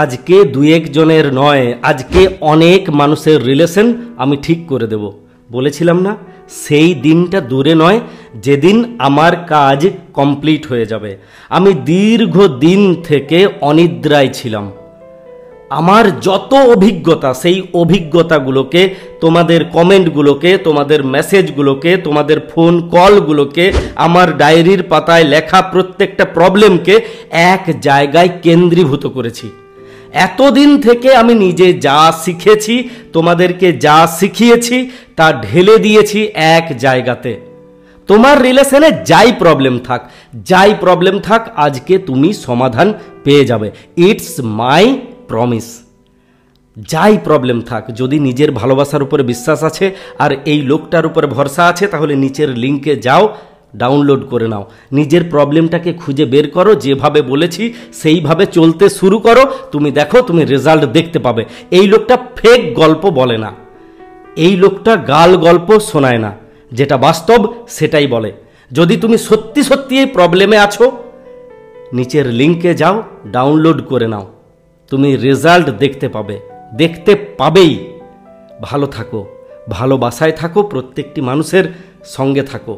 আজকে দুই একজনের নয়, আজকে অনেক মানুষের রিলেশন আমি ঠিক করে দেব। বলেছিলাম না, সেই দিনটা দূরে নয় যেদিন আমার কাজ কমপ্লিট হয়ে যাবে। আমি দীর্ঘ দিন থেকে অনিদ্রায় ছিলাম। আমার যত অভিজ্ঞতা, সেই অভিজ্ঞতাগুলোকে, তোমাদের কমেন্টগুলোকে, তোমাদের মেসেজগুলোকে, তোমাদের ফোন কলগুলোকে, আমার ডায়েরির পাতায় লেখা প্রত্যেকটা প্রবলেমকে এক জায়গায় কেন্দ্রীভূত করেছি। এতদিন থেকে আমি নিজে যা শিখেছি, তোমাদেরকে যা শিখিয়েছি, তা ঢেলে দিয়েছি এক জায়গাতে। তোমার রিলেশনে যাই প্রবলেম থাক, আজকে তুমি সমাধান পেয়ে যাবে। It's my promise. যাই প্রবলেম থাক, যদি নিজের ভালোবাসার উপরে বিশ্বাস আছে আর এই লোকটার উপরে ভরসা আছে, তাহলে নিচের লিঙ্কে যাও, ডাউনলোড করে নাও। নিজের প্রবলেমটাকে খুঁজে বের করো, যেভাবে বলেছি সেইভাবে চলতে শুরু করো। তুমি দেখো, তুমি রেজাল্ট দেখতে পাবে। এই লোকটা ফেক গল্প বলে না, এই লোকটা গাল গল্প শোনায় না, যেটা বাস্তব সেটাই বলে। যদি তুমি সত্যি সত্যি এই প্রবলেমে আছো, নিচের লিঙ্কে যাও, ডাউনলোড করে নাও, তুমি রেজাল্ট দেখতে পাবেই। ভালো থাকো, ভালোবাসায় থাকো, প্রত্যেকটি মানুষের সঙ্গে থাকো।